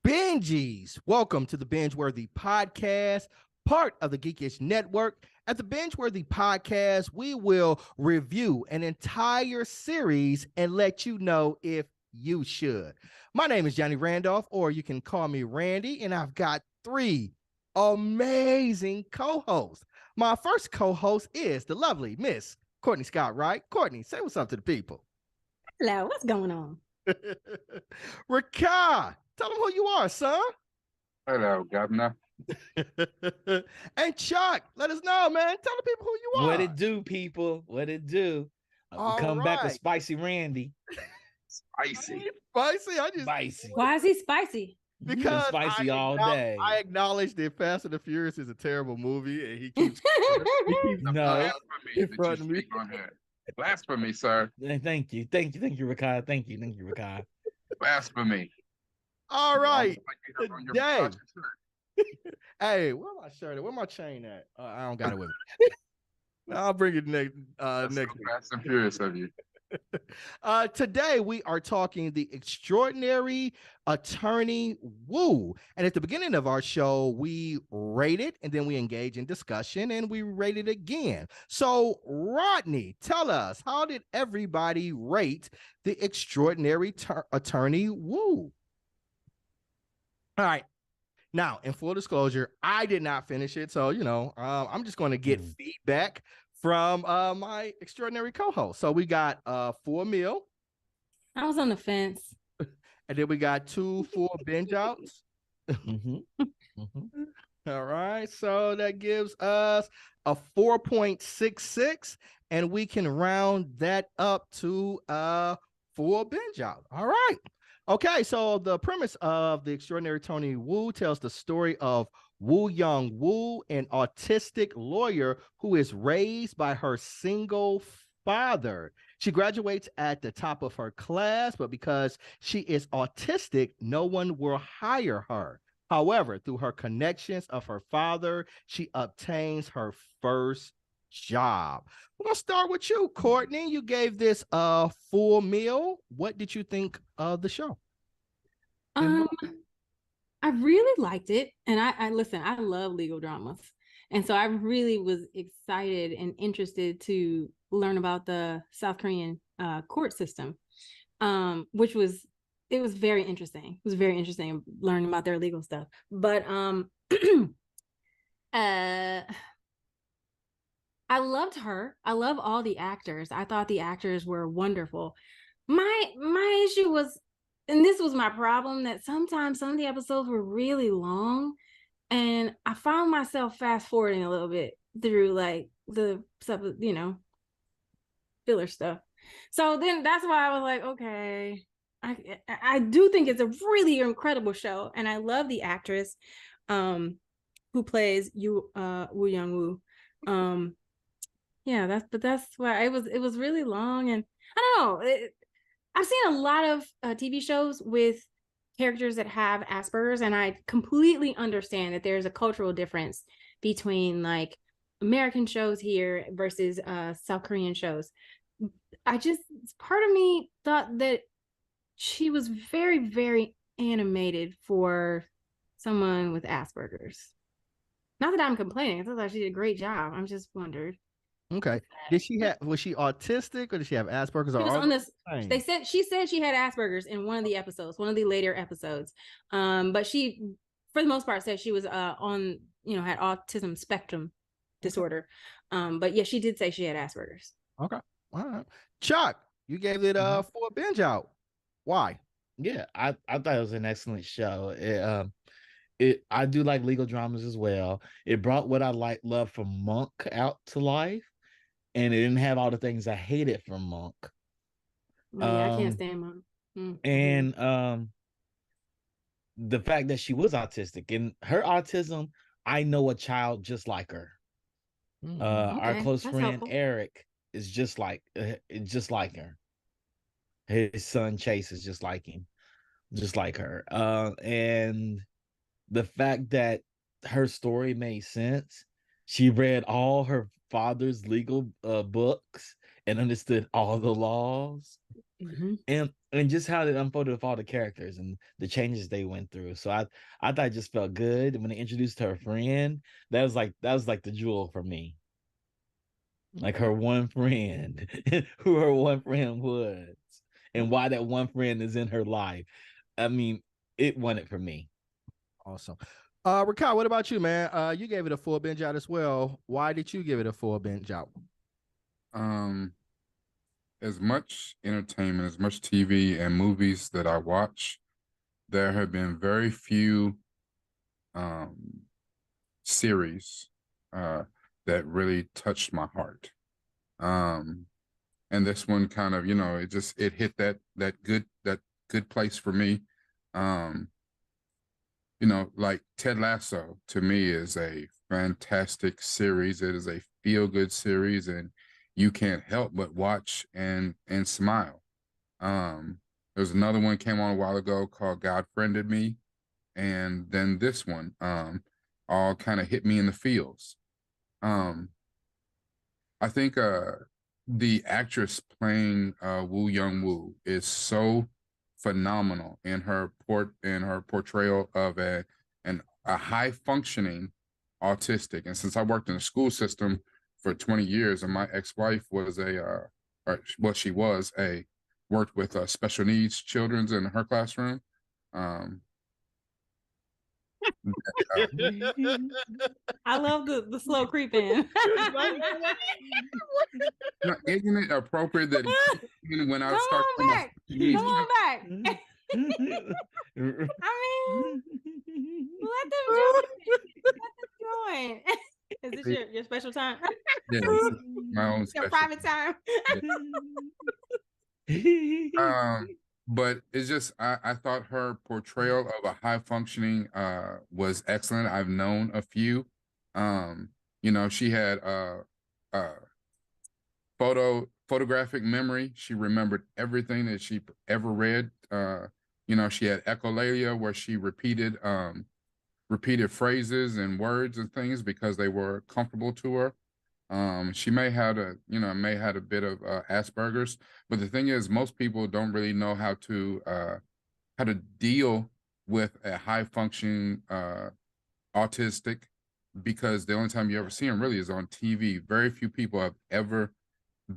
Binges, welcome to the BingeWorthy podcast, part of the Geekish Network. At the BingeWorthy podcast, we will review an entire series and let you know if you should. My name is Johnny Randolph, or you can call me Randy, and I've got three amazing co-hosts. My first co-host is the lovely Miss Courtney Scott Wright. Courtney, say what's up to the people. Hello, what's going on? Rakah, tell them who you are, son. Hello, Governor. And Chuck, let us know, man. Tell the people who you are. What it do, people? What it do? Come back with Spicy Randy. Spicy. Spicy. Spicy. Why is he spicy? Because spicy all day. I acknowledge that Fast and the Furious is a terrible movie, and he keeps No. Blasphemy. Blasphemy, sir. Thank you, Rakah. Thank you, Rakah. Blasphemy. All right. Today. Hey, where my shirt at? Where my chain at? I don't got it with me. I'll bring it next. Next. Fast and Furious of you. Today we are talking the extraordinary attorney Woo. And at the beginning of our show, we rated and then we engage in discussion and we rated again. So Rodney, tell us, how did everybody rate the extraordinary attorney Woo? All right. Now, in full disclosure, I did not finish it. So, I'm just going to get feedback from my extraordinary co-host. So we got 4 meal. I was on the fence. And then we got 2 full binge outs. All right. So that gives us a 4.66. And we can round that up to 4 binge out. All right. Okay, so the premise of The Extraordinary Attorney Woo tells the story of Woo Young Woo, an autistic lawyer who is raised by her single father. She graduates at the top of her class, but because she is autistic, no one will hire her. However, through her connections of her father, she obtains her first job. We're gonna start with you, Courtney. You gave this a full meal. What did you think of the show? I really liked it, and I listen, I love legal dramas, and so I really was excited and interested to learn about the South Korean court system, which was very interesting. It was very interesting learning about their legal stuff. But I loved her. I love all the actors. I thought the actors were wonderful. My issue was, and this was my problem, that sometimes some of the episodes were really long, and I found myself fast forwarding a little bit through like the stuff, filler stuff. So then that's why I was like, okay, I do think it's a really incredible show, and I love the actress who plays Woo Young Woo. Yeah, that's why it was really long, and I don't know. I've seen a lot of TV shows with characters that have Asperger's, and I completely understand that there's a cultural difference between like American shows here versus South Korean shows. Part of me thought that she was very, very animated for someone with Asperger's. Not that I'm complaining. I thought she did a great job. I'm just wondered. Okay. Was she autistic or did she have Asperger's? She was on this. She said she had Asperger's in one of the episodes, one of the later episodes. But she, for the most part, said she was on, had autism spectrum disorder. But yeah, she did say she had Asperger's. Okay. All right. Chuck, you gave it for a binge out. Why? Yeah, I thought it was an excellent show. I do like legal dramas as well. It brought what I love from Monk out to life, and it didn't have all the things I hated from Monk. Yeah, I can't stand Monk. And the fact that she was autistic, and her autism, I know a child just like her. Our close friend helpful. Eric is just like her. His son Chase is just like him, just like her. And the fact that her story made sense. She read all her father's legal books and understood all the laws. And just how it unfolded with all the characters and the changes they went through. So I thought it just felt good. When they introduced her friend, that was like the jewel for me. Like her one friend, who her one friend was, and why that one friend is in her life. I mean, it won it for me. Awesome. Rakai, what about you, man? You gave it a full binge out as well. Why did you give it a full binge out? As much entertainment, as much TV and movies that I watch, there have been very few series that really touched my heart. And this one kind of, it hit that good place for me. Like Ted Lasso to me is a fantastic series. It is a feel-good series, and you can't help but watch and smile. There's another one came on a while ago called God Friended Me, and then this one all kind of hit me in the feels. I think the actress playing Woo Young Woo is so phenomenal in her portrayal of a high functioning autistic. And since I worked in the school system for 20 years, and my ex-wife was she worked with special needs children in her classroom. I love the slow creep in. Isn't it appropriate that when I start come on back. I mean, let them join. Is this your special time? Yeah, my own your private time. But it's just I thought her portrayal of a high functioning was excellent. I've known a few. She had photographic memory. She remembered everything that she ever read. She had echolalia, where she repeated phrases and words and things because they were comfortable to her. She may have a bit of Asperger's, but the thing is, most people don't really know how to deal with a high functioning autistic, because the only time you ever see them really is on TV. Very few people have ever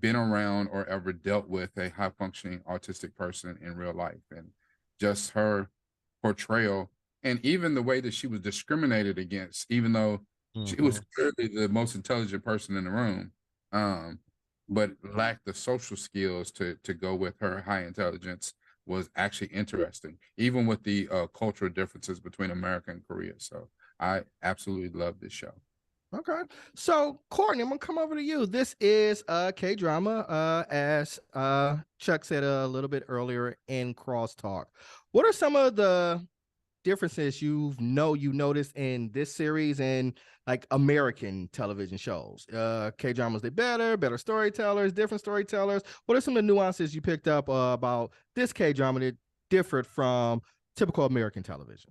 been around or ever dealt with a high functioning autistic person in real life, and just her portrayal, and even the way that she was discriminated against, even though she was clearly the most intelligent person in the room. but lacked the social skills to go with her high intelligence was actually interesting, even with the cultural differences between America and Korea. So I absolutely love this show. Okay. So, Courtney, I'm going to come over to you. This is a K-drama, as Chuck said a little bit earlier in Crosstalk. What are some of the differences you noticed in this series and like American television shows? K-dramas, they better storytellers, different storytellers. What are some of the nuances you picked up about this K-drama that differed from typical American television?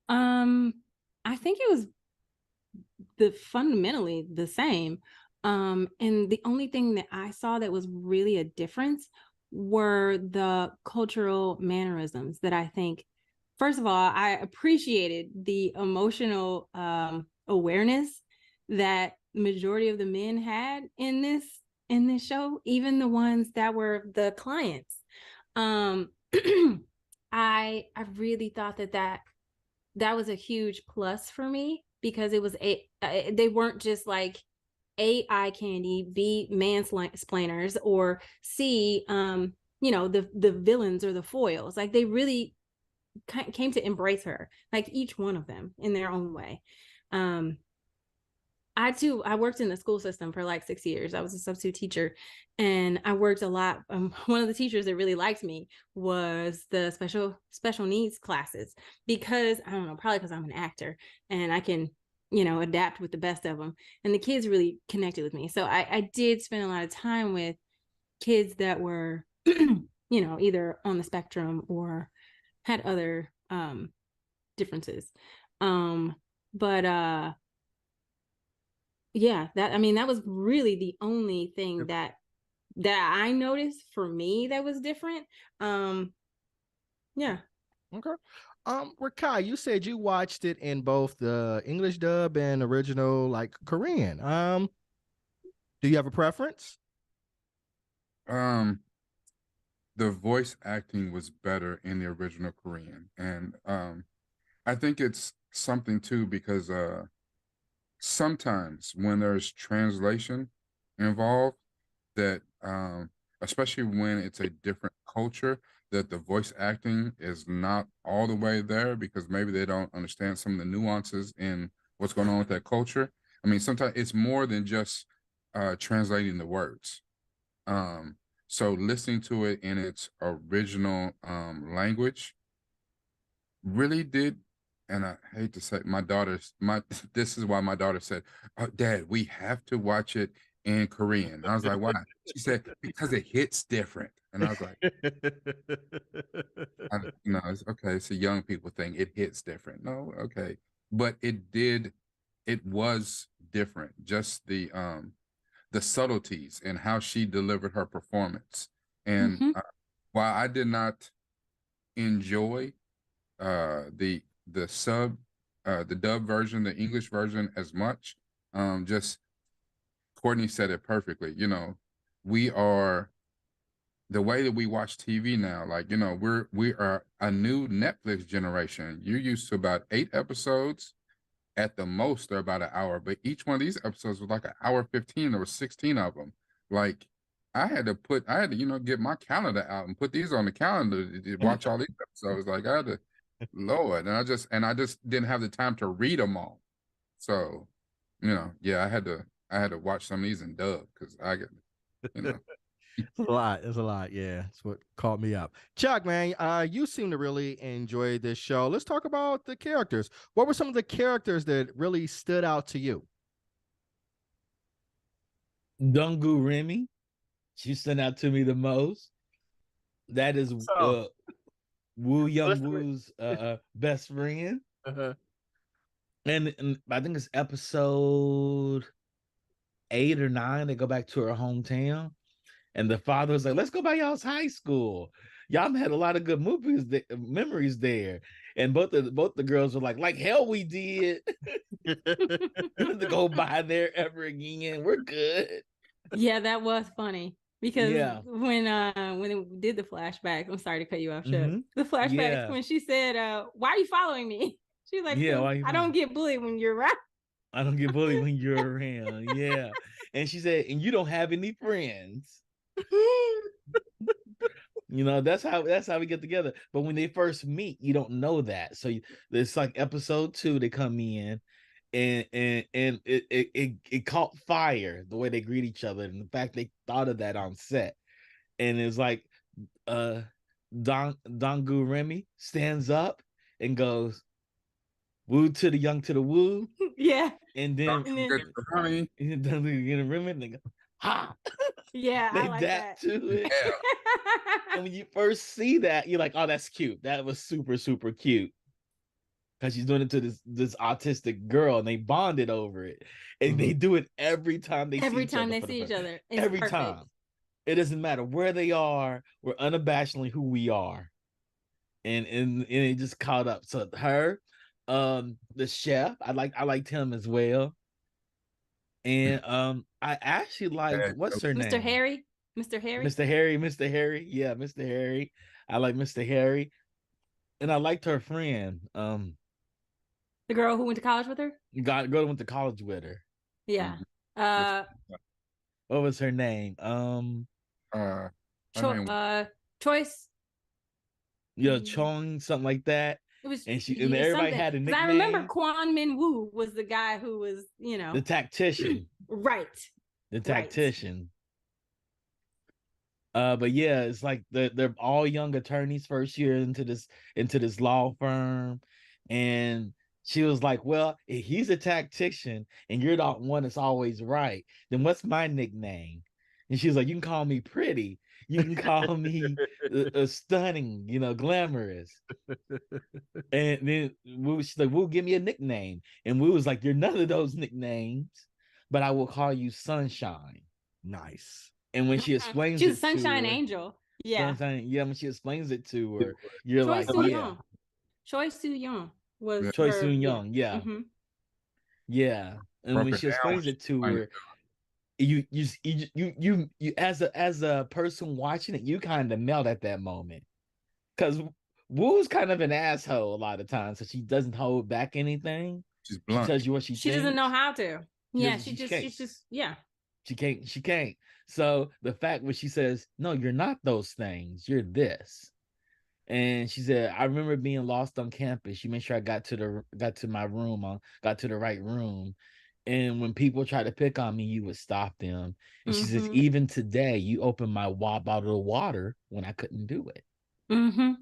I think it was fundamentally the same. And the only thing that I saw that was really a difference were the cultural mannerisms that I think, first of all, I appreciated the emotional awareness that the majority of the men had in this show, even the ones that were the clients. I really thought that was a huge plus for me, because it was they weren't just like A, eye candy, B, mansplainers, or C, the villains or the foils. Like, they really came to embrace her, like each one of them in their own way. I worked in the school system for like 6 years. I was a substitute teacher, and I worked a lot. One of the teachers that really liked me was the special needs classes, because I don't know, probably because I'm an actor and I can, adapt with the best of them. And the kids really connected with me. So I did spend a lot of time with kids that were, either on the spectrum or had other differences. Yeah, that was really the only thing that I noticed for me that was different. Yeah. Okay. Rakai, you said you watched it in both the English dub and original, like Korean. Do you have a preference? The voice acting was better in the original Korean, and I think it's something too, because sometimes when there's translation involved, that especially when it's a different culture, that the voice acting is not all the way there, because maybe they don't understand some of the nuances in what's going on with that culture. I mean, sometimes it's more than just translating the words. So listening to it in its original language really did. And I hate to say, this is why my daughter said, "Oh, Dad, we have to watch it in Korean." I was like, "Why?" She said, "Because it hits different." And I was like, "No, it's okay. It's a young people thing. It hits different." No, okay. But it was different. Just the subtleties and how she delivered her performance. And while I did not enjoy the dub version, the English version as much, just Courtney said it perfectly. We are, the way that we watch TV now, like, we are a new Netflix generation. You're used to about 8 episodes. At the most, they're about an hour, but each one of these episodes was like an hour 15. There were 16 of them. Like, I had to, get my calendar out and put these on the calendar to watch all these episodes. Like, I had to, Lord, and I just didn't have the time to read them all. So, yeah, I had to watch some of these in dub, because I get, It's a lot. Yeah, it's what caught me up. Chuck, man, you seem to really enjoy this show. Let's talk about the characters. What were some of the characters that really stood out to you? Donggu Remy, she stood out to me the most. That is Woo Young Woo's best friend. And I think it's episode 8 or 9. They go back to her hometown. And the father was like, "Let's go by y'all's high school. Y'all had a lot of good memories there." And both the girls were like hell we did. To go by there ever again. We're good. Yeah, that was funny, because when it did the flashback, I'm sorry to cut you off, Chuck. The flashbacks, when she said, "Why are you following me?" She's like, "I don't get bullied when you're around." I don't get bullied when you're around. Yeah. And she said, and you don't have any friends. You know, that's how we get together. But when they first meet, you don't know that. So it's like episode 2, they come in and it caught fire the way they greet each other, and the fact they thought of that on set. And it's like Dongu Remy stands up and goes, woo to the young to the woo. Yeah. And then Remy. And they go, ha. Yeah, They I like that to it. Yeah. And when you first see that, you're like, oh, that's cute. That was super, super cute. Because she's doing it to this autistic girl, and they bonded over it. And they do it every time they see each other. Every time. It doesn't matter where they are. We're unabashedly who we are. And it just caught up. So her, the chef, I liked him as well. And I actually liked, what's her name? Mr. Harry. Mr. Harry. Yeah, Mr. Harry. I like Mr. Harry. And I liked her friend. The girl who went to college with her? Girl who went to college with her. Yeah. What was her name? Choice. Yeah, Chong, something like that. It was, and everybody had a nickname. I remember Kwon Min Woo was the guy who was, the tactician. Right. The tactician. But yeah, it's like they're all young attorneys first year into this law firm. And she was like, well, if he's a tactician and you're the one that's always right, then what's my nickname? And she was like, you can call me pretty. You can call me stunning, glamorous. And then she's like, Woo, give me a nickname. And Woo was like, you're none of those nicknames, but I will call you Sunshine. Nice. And when she explains she's a sunshine angel. Yeah. When she explains it to her, you're Choi like, Soo-young. Choi Soo-young was Choi Soo-young, yeah. Mm-hmm. Yeah. And when she explains it to her, you as a person watching it, you kind of melt at that moment. Because Woo's kind of an asshole a lot of times, so she doesn't hold back anything. She's blunt. She tells you what she thinks. Doesn't know how to. Yeah, she's just She can't. So the fact when she says, no, you're not those things, you're this. And she said, I remember being lost on campus. She made sure I got to my room, got to the right room. And when people try to pick on me, you would stop them. And she says, even today, you opened my bottle of water when I couldn't do it. Mm-hmm.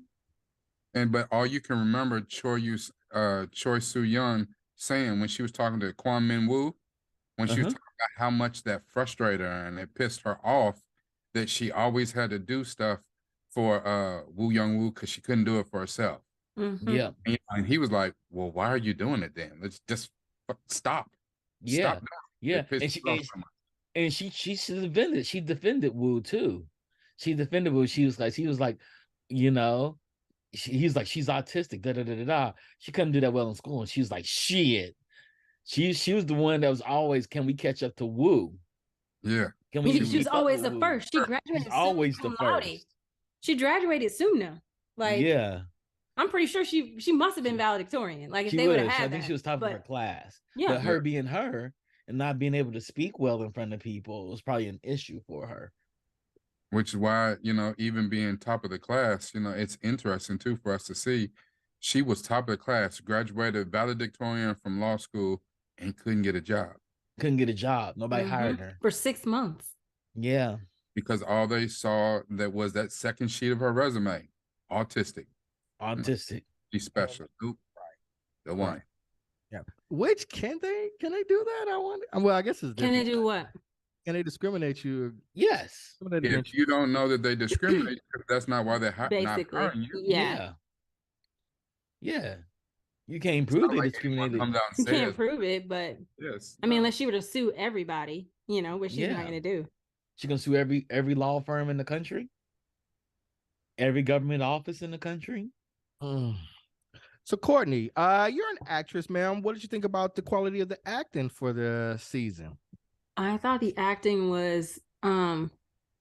But all you can remember Choi Soo-young saying when she was talking to Kwon Min Woo, when she was talking about how much that frustrated her and it pissed her off, that she always had to do stuff for Woo Young Woo because she couldn't do it for herself. Yeah. And he was like, well, why are you doing it then? Let's just stop. Yeah. Stop. Yeah. And she defended Woo too. She defended Woo. He was like, he's like, she's autistic, da da da da da. She couldn't do that well in school. And she was like, shit. She was the one that was always, can we catch up to Woo? Yeah. She was always the first. She graduated always the first. She graduated soon now. Like, yeah. I'm pretty sure she must have been valedictorian. Like, if she they would have had I think she was top of her class. Yeah. But her being her and not being able to speak well in front of people was probably an issue for her. Which is why, even being top of the class, it's interesting too for us to see. She was top of the class, graduated valedictorian from law school, and couldn't get a job. Nobody hired her. For 6 months. Yeah. Because all they saw that was that second sheet of her resume. Autistic. She's special. Oop. Right. The one. Yeah. Which can they do that? I wonder. Well, I guess it's different. Can they do what? Can they discriminate you? Yes. If you don't know that they discriminate, that's not why they're not hiring you. Yeah. Yeah. You can't prove they discriminated. You can't prove it, but yes. I mean, unless she were to sue everybody, which she's not going to do. She's going to sue every law firm in the country, every government office in the country. So, Courtney, you're an actress, ma'am. What did you think about the quality of the acting for the season? I thought the acting was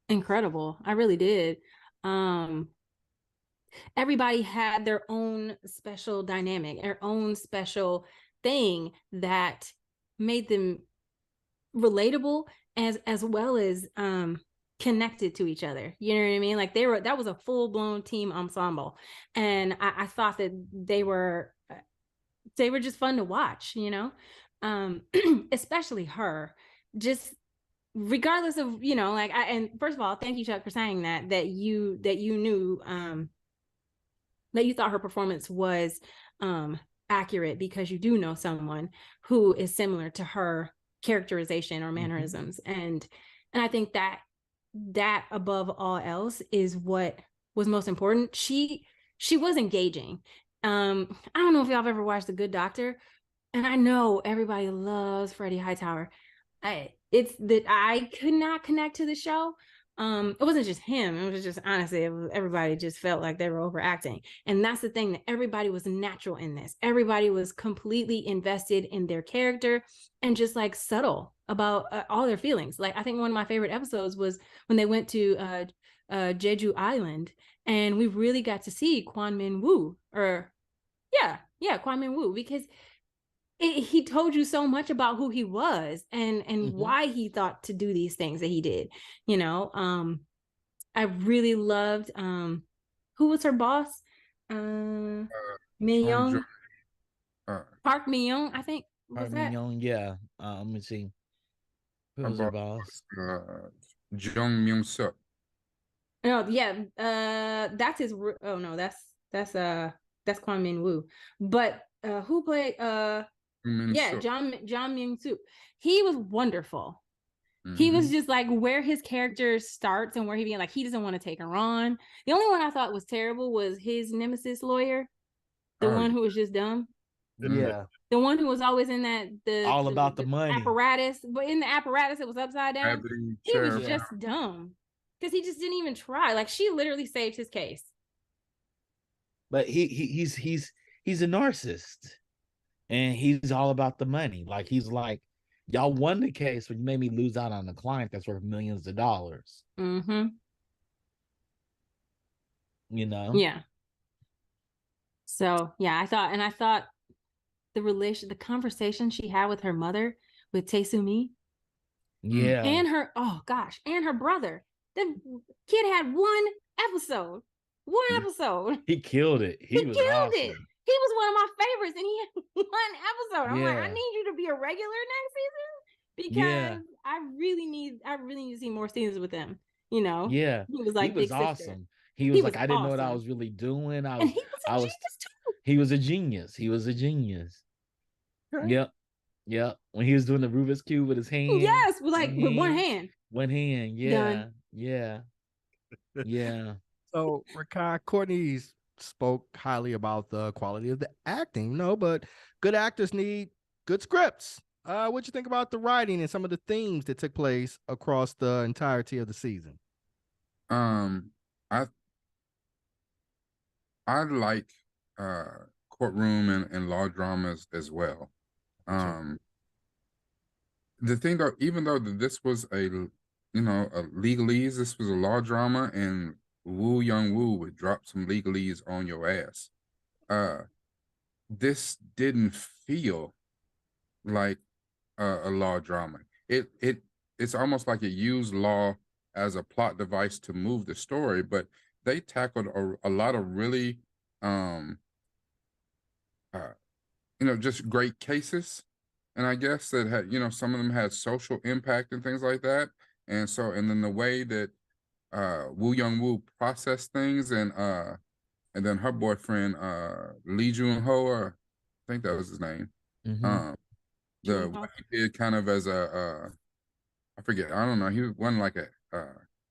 incredible. I really did. Everybody had their own special dynamic, their own special thing that made them relatable as well as connected to each other. You know what I mean? Like that was a full-blown team ensemble. And I thought that they were just fun to watch, you know? Especially her. Just regardless of, you know, like and first of all, thank you, Chuck, for saying that you knew that you thought her performance was accurate, because you do know someone who is similar to her characterization or mannerisms. And I think that above all else is what was most important. She was engaging. I don't know if y'all have ever watched The Good Doctor, and I know everybody loves Freddie Hightower. It's that I could not connect to the show. It wasn't just him. It was just, honestly, everybody just felt like they were overacting. And that's the thing, that everybody was natural in this. Everybody was completely invested in their character and just like subtle about all their feelings. Like, I think one of my favorite episodes was when they went to Jeju Island, and we really got to see Kwon Min Woo, or Kwon Min Woo, because he told you so much about who he was and why he thought to do these things that he did, you know. I really loved who was her boss? Min Young, Park Min Young, I think. Park Min Young, yeah. Let me see. Who was her boss? Jung Myung Suk. No, yeah, that's his. Oh no, that's Kwon Min Woo. But who played John Myung Soo? He was wonderful. He was just like where his character starts and where he began. Like, he doesn't want to take her on. The only one I thought was terrible was his nemesis lawyer, the one who was just dumb. Yeah, the one who was always in all about the money apparatus, but in the apparatus it was upside down. He was just dumb because he just didn't even try. Like, she literally saved his case. But he's a narcissist, and he's all about the money. Like, he's like, y'all won the case, but you made me lose out on a client that's worth millions of dollars. Mm-hmm. You know? Yeah. So yeah, I thought the conversation she had with her mother, with Tae-soo-mi. Yeah. And her brother. The kid had one episode. He killed it. He killed awesome. it. He was one of my favorites, and he had one episode. I'm like, I need you to be a regular next season, because I really need to see more scenes with him. You know? Yeah. He was like, he was awesome. He was like, I didn't know what I was really doing. And he was a genius too. He was a genius. He was a genius. Right. Yep. When he was doing the Rubik's Cube with his hand. Yes, with one hand. One hand. Yeah. Done. Yeah. Yeah. So, Rakai, Courtney spoke highly about the quality of the acting, but good actors need good scripts. What you think about the writing and some of the themes that took place across the entirety of the season? I like courtroom and law dramas as well. The thing though, even though this was a legalese, this was a law drama, and Woo Young Woo would drop some legalese on your ass. This didn't feel like a law drama. It's almost like it used law as a plot device to move the story, but they tackled a lot of really just great cases. And I guess that had, some of them had social impact and things like that. And then the way that Woo Young Woo processed things, and then her boyfriend Lee Jun Ho, I think that was his name. What he did kind of as I forget, I don't know, he wasn't like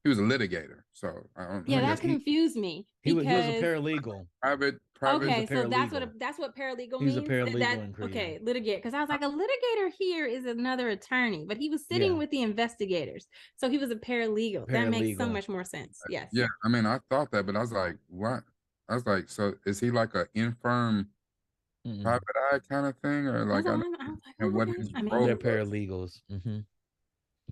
he was a litigator, so I don't. Yeah, that confused me. He was a paralegal. Private. Okay, so that's what paralegal means. He's a paralegal in Korea. Okay, litigator. Because I was like, a litigator here is another attorney, but he was sitting with the investigators, so he was a paralegal. That makes so much more sense. Yes. Yeah, I mean, I thought that, but I was like, what? I was like, so is he like an infirm private eye kind of thing, or like? What his role? They're paralegals.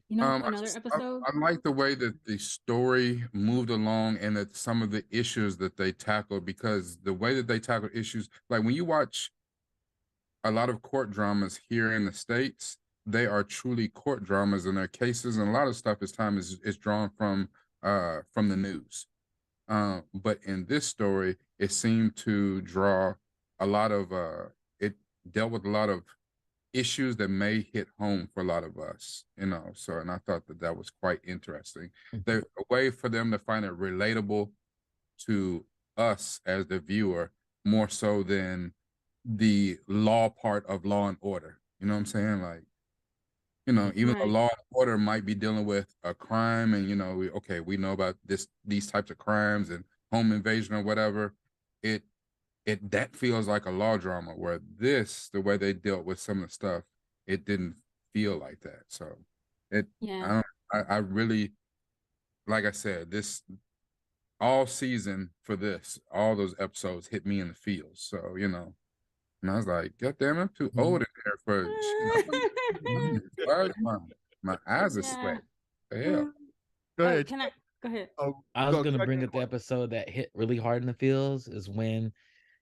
Another episode. I like the way that the story moved along, and that some of the issues that they tackled, because the way that they tackled issues, like when you watch a lot of court dramas here in the States, they are truly court dramas in their cases, and a lot of stuff is drawn from the news. But in this story, it seemed to draw a lot of it dealt with a lot of issues that may hit home for a lot of us, so, and I thought that was quite interesting. There's a way for them to find it relatable to us as the viewer, more so than the law part of Law and Order. You know what I'm saying? Like, even though Law and Order might be dealing with a crime, and we know about these types of crimes and home invasion or whatever, that feels like a law drama, where the way they dealt with some of the stuff, it didn't feel like that. So I really, like I said, this all season for this, all those episodes hit me in the feels. So, and I was like, God damn, I'm too old in there for my eyes are sweating. The hell. Go ahead. Go ahead. I was gonna bring up the episode that hit really hard in the feels is when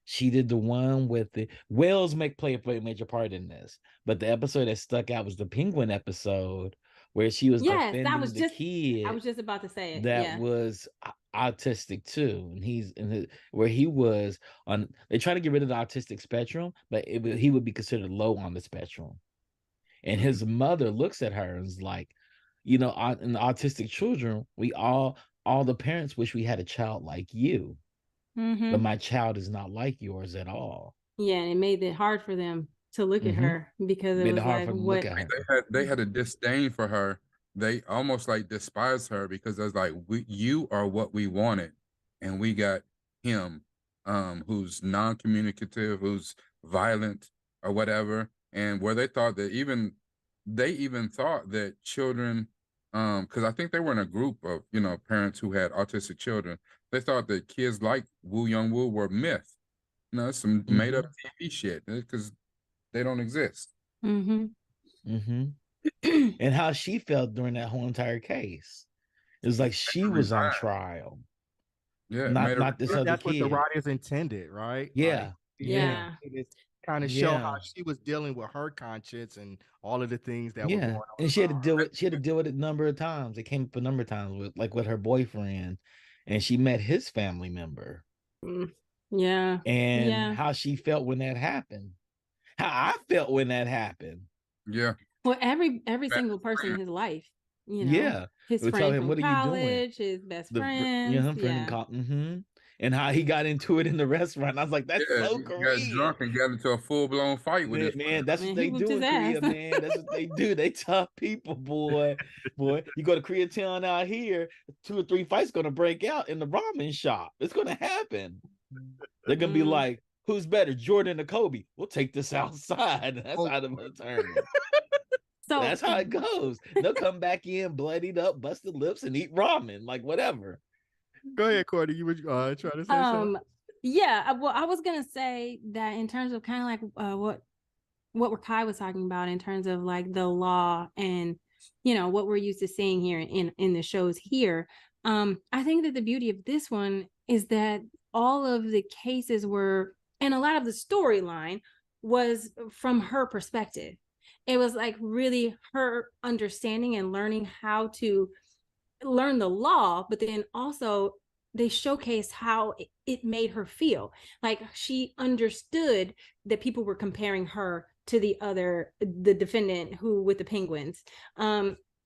she did the one with the whales play a major part in this, but the episode that stuck out was the penguin episode where she was defending the kid. I was just about to say it. That was autistic too, and where he was on. They try to get rid of the autistic spectrum, but he would be considered low on the spectrum. And his mother looks at her and is like, in the autistic children, all the parents wish we had a child like you. Mm-hmm. But my child is not like yours at all. Yeah, and it made it hard for them to look at her because it was like what they had a disdain for her. They almost like despise her because it's like you are what we wanted, and we got him, who's non-communicative, who's violent or whatever, and where they thought that they even thought that children, because I think they were in a group of parents who had autistic children. They thought that kids like Woo Young Woo were myth. Some made up TV shit because they don't exist. And how she felt during that whole entire case. It was like she was on trial. Yeah, not this other that's kid. What the writers intended, right? Yeah. It kind of show how she was dealing with her conscience and all of the things that were going on. And she had to deal with it a number of times. It came up a number of times with her boyfriend, and she met his family member. And how she felt when that happened. How I felt when that happened. Yeah. Well, every single person in his life, his friend from college, his best friend, and how he got into it in the restaurant. I was like, that's so Korean. Got drunk and got into a full-blown fight with his man. That's what they do in Korea, man. That's what they do. They tough people, boy. You go to Koreatown out here, 2 or 3 fights gonna break out in the ramen shop. It's gonna happen. They're gonna be like, who's better, Jordan or Kobe? We'll take this outside. That's how they're determined. So that's how it goes. They'll come back in bloodied up, busted lips, and eat ramen, like whatever. Go ahead, Courtney. You were trying to say something. Yeah. Well, I was gonna say that in terms of kind of like what Kai was talking about in terms of like the law and what we're used to seeing here in the shows here. I think that the beauty of this one is that all of the cases were, and a lot of the storyline was from her perspective. It was like really her understanding and learning how to learn the law, but then also they showcased how it made her feel. Like she understood that people were comparing her to the defendant who with the penguins.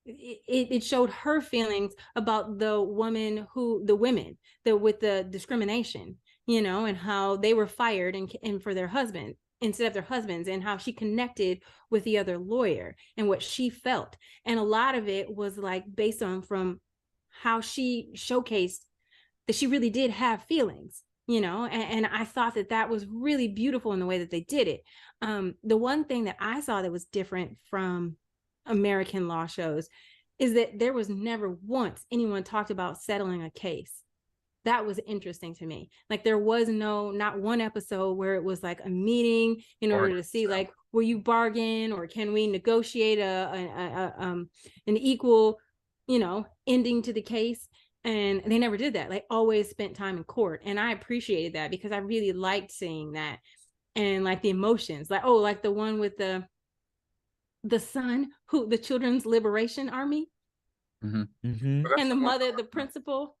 It showed her feelings about the women with the discrimination, and how they were fired and for their husband instead of their husbands, and how she connected with the other lawyer and what she felt. And a lot of it was like based on from how she showcased that she really did have feelings, and I thought that was really beautiful in the way that they did it. The one thing that I saw that was different from American law shows is that there was never once anyone talked about settling a case. That was interesting to me. Like there was not one episode where it was like a meeting in order to see like, will you bargain or can we negotiate an equal, ending to the case? And they never did that. Like always spent time in court. And I appreciated that because I really liked seeing that. And like the emotions, like, like the one with the the son, who the Children's Liberation Army. And the mother, the principal,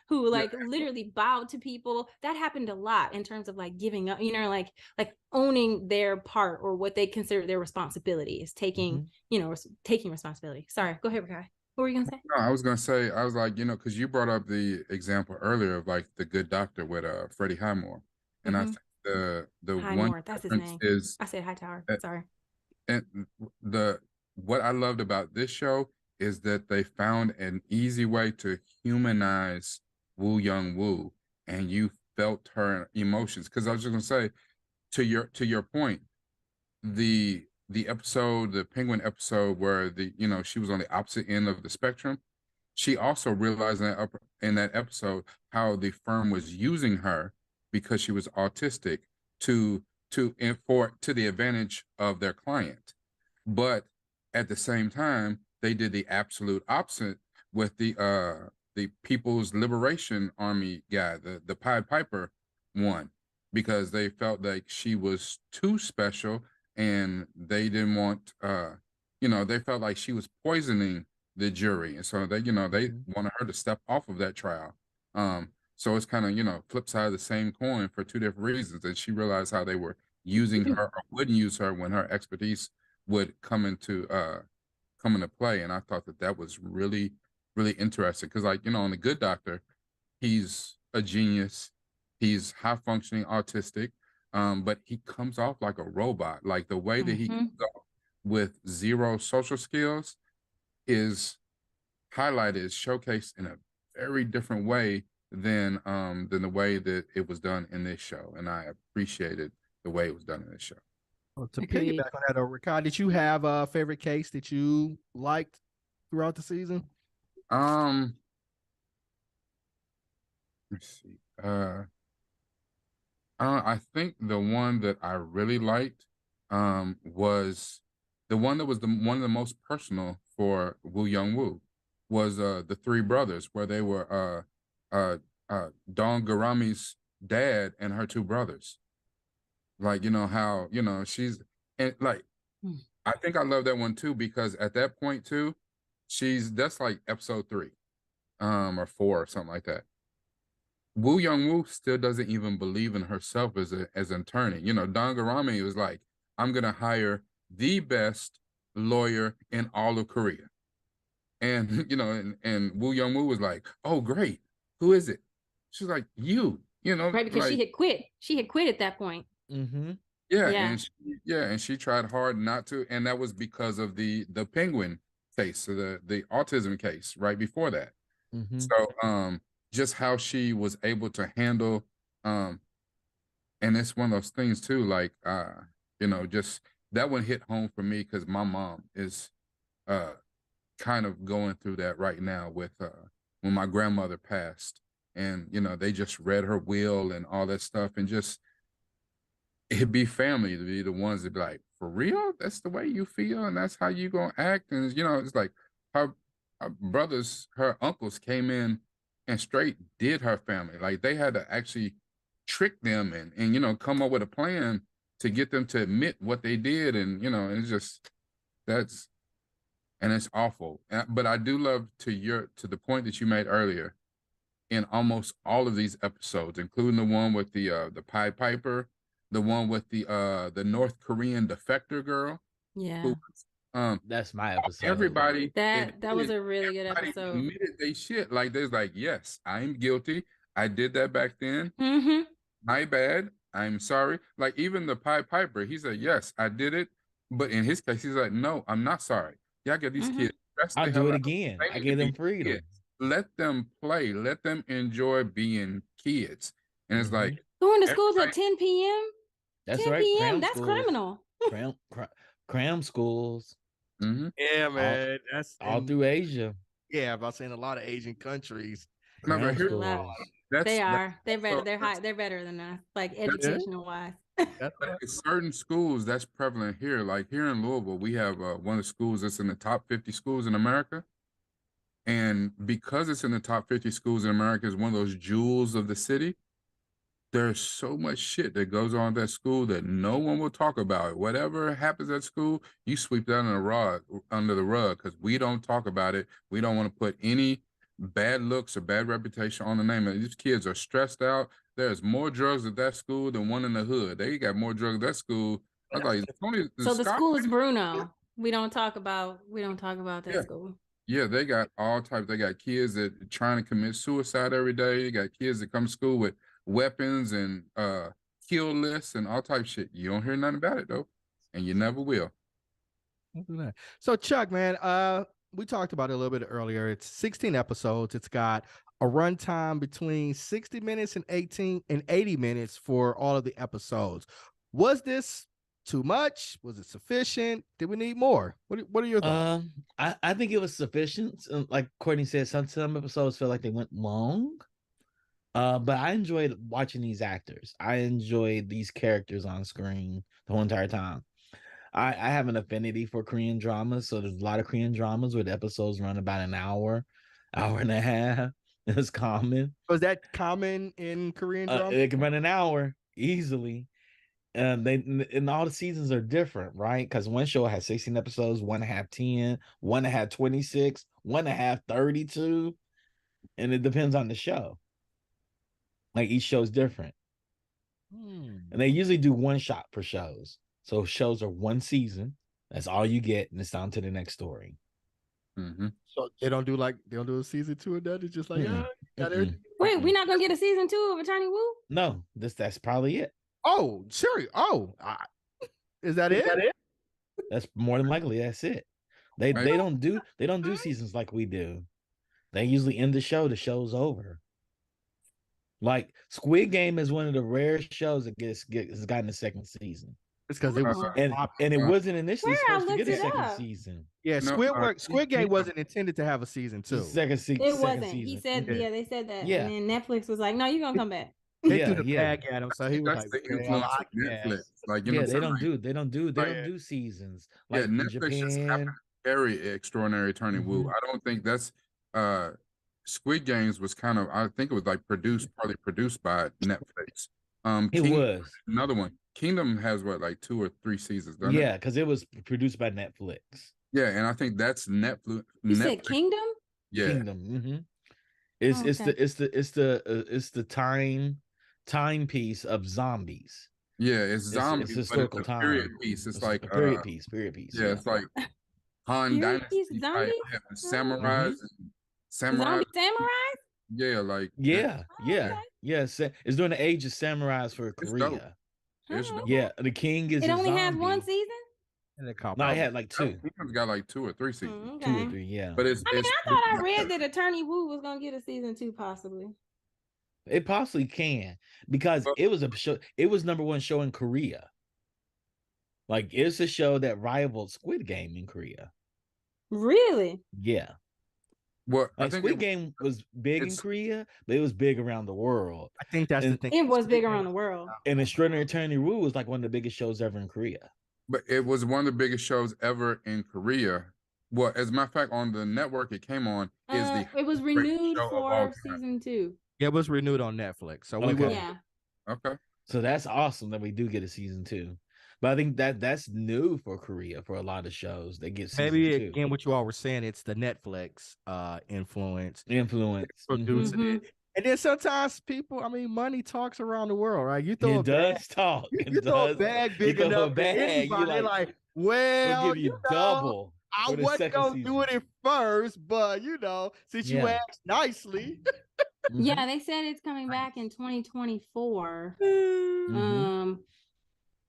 who like literally bowed to people. That happened a lot in terms of like giving up, you know, like owning their part or what they consider their responsibility is taking, you know, taking responsibility. Sorry, go ahead, Rakai. What were you gonna say? No, I was gonna say, I was like, you know, because you brought up the example earlier of like The Good Doctor with Freddie Highmore, and I think the Highmore, one that's his difference name. is I said Hightower. Sorry. And what I loved about this show is that they found an easy way to humanize Woo Young Woo, and you felt her emotions. Because I was just gonna say, to your point, the episode, the Penguin episode where she was on the opposite end of the spectrum, she also realized in that episode how the firm was using her because she was autistic to the advantage of their client. But at the same time, they did the absolute opposite with the People's Liberation Army guy, the Pied Piper one, because they felt like she was too special and they didn't want they felt like she was poisoning the jury, and so they wanted her to step off of that trial. So it's kind of flip side of the same coin for two different reasons, and she realized how they were using her or wouldn't use her when her expertise would come into play. And I thought that was really, really interesting, because on The Good Doctor, he's a genius, he's high functioning autistic, but he comes off like a robot. Like the way that he comes off with zero social skills is highlighted, showcased in a very different way than the way that it was done in this show. And I appreciated the way it was done in this show. Well, to piggyback on that, Rikai, did you have a favorite case that you liked throughout the season? Let's see. I think the one that I really liked was the one that was one of the most personal for Woo Young Woo, was the three brothers, where they were Don Garami's dad and her two brothers. Like, how she's, and like I think I love that one too, because at that point too, that's like episode 3 or 4 or something like that. Woo Young Woo still doesn't even believe in herself as an attorney. Don Garami was like, I'm gonna hire the best lawyer in all of Korea. And and Woo Young Woo was like, oh great, who is it? She's like, right, because like, she had quit. She had quit at that point. And she tried hard not to, and that was because of the Penguin case, so the autism case right before that. So just how she was able to handle and it's one of those things too, like just that one hit home for me, because my mom is kind of going through that right now with when my grandmother passed, and they just read her will and all that stuff, and just it'd be family to be the ones that be like, for real, that's the way you feel and that's how you gonna act. And it's like her brothers, her uncles came in and straight did her family. Like they had to actually trick them and come up with a plan to get them to admit what they did. And and it's just and it's awful. But I do love to the point that you made earlier, in almost all of these episodes, including the one with the Pied Piper, the one with the North Korean defector girl. Yeah. That's my episode. Everybody that was a really good episode. Admitted they shit. Like there's like, yes, I'm guilty. I did that back then. My bad. I'm sorry. Like even the Pied Piper, he said, yes, I did it. But in his case, he's like, no, I'm not sorry. Y'all get these kids. I'll do it again. I give them freedom. Kids. Let them play. Let them enjoy being kids. And it's like going to schools at 10 p.m. That's 10 right. p.m. That's criminal. Cram schools. Yeah, man. That's all through Asia. Yeah, about saying a lot of Asian countries. They're better. They're better than us, like educational wise. Certain schools that's prevalent here. Like here in Louisville, we have one of the schools that's in the top 50 schools in America. And because it's in the top 50 schools in America, it's one of those jewels of the city. there's so much shit that goes on at that school that no one will talk about. Whatever happens at school, you sweep that under the rug, because we don't talk about it. We don't want to put any bad looks or bad reputation on the name. These kids are stressed out. There's more drugs at that school than one in the hood. They got more drugs at that school. I was like, Tony, so the school is Bruno. We don't talk about that school. Yeah, they got all types. They got kids that are trying to commit suicide every day. You got kids that come to school with weapons and kill lists and all type of shit. You don't hear nothing about it though, and you never will. So Chuck, man, we talked about it a little bit earlier. It's 16 episodes. It's got a runtime between 60 minutes and 80 minutes for all of the episodes. Was this too much? Was it sufficient? Did we need more? What are your thoughts? I think it was sufficient. Like Courtney said, some episodes feel like they went long. But I enjoyed watching these actors. I enjoyed these characters on screen the whole entire time. I have an affinity for Korean dramas, so there's a lot of Korean dramas where the episodes run about an hour and a half. It's common. Was that common in Korean drama? It can run an hour easily. And all the seasons are different, right? Because one show has 16 episodes, one have 10, one have 26, one have 32, and it depends on the show. Like each show is different, and they usually do one shot per shows. So shows are one season. That's all you get, and it's on to the next story. Mm-hmm. So they don't do a season 2 of that. It's just like, got everything. Wait, we're not gonna get a season 2 of Attorney Woo? No, that's probably it. Oh, sure. Oh, is that it? That's more than likely. That's it. They don't do seasons like we do. They usually end the show. The show's over. Like Squid Game is one of the rare shows that has gotten a second season. It's because it was and it wasn't initially supposed to get a second up. season. Yeah, Squid Game wasn't intended to have a season 2. Second season. It wasn't. Season. He said, they said that. Yeah. And then Netflix was like, no, you're gonna come back. They threw the bag at him, so he was That's like, the influence of Netflix. Like, you know, they don't do seasons. Like in Netflix just Japan. happened to carry Extraordinary Attorney Woo. I don't think that's Squid Games was I think it was like partly produced by Netflix. It was another one. Kingdom has like 2 or 3 seasons, doesn't it? Yeah, because it was produced by Netflix. Yeah, and I think that's Netflix. You said Kingdom? Yeah. Kingdom. Mm-hmm. It's the timepiece of zombies. Yeah, it's zombies. It's historical but it's a time. period piece. It's like period piece. Yeah, it's like Han Dynasty. Zombies? Samurais. Zombie samurais? Yeah, like yeah. Okay. It's during the age of samurais for Korea. Yeah, the king is. It only has had one season. No, I had like 2. Kingdom's got like 2 or 3 seasons. Okay. 2 or 3, yeah. But I thought I read that Attorney Woo was gonna get a season 2, possibly. It possibly can, because it was a show. It was #1 show in Korea. Like, it's a show that rivaled Squid Game in Korea. Really? Yeah. Well, I think Squid Game was big in Korea, but it was big around the world. I think that's the thing. It was big around the world. And Extraordinary Attorney Woo was like one of the biggest shows ever in Korea. But it was one of the biggest shows ever in Korea. Well, as a matter of fact, on the network it came on it was renewed for season 2. Yeah, it was renewed on Netflix. So we will. Yeah. Okay. So that's awesome that we do get a season 2. But I think that's new for Korea for a lot of shows. They get season 2. Again, what you all were saying, it's the Netflix influence producing it. And then sometimes people, money talks around the world, right? You throw talk. You throw a bag big enough, you're like, well, we'll give you double. I wasn't gonna do it at first, but since you asked nicely. Yeah, they said it's coming back in 2024.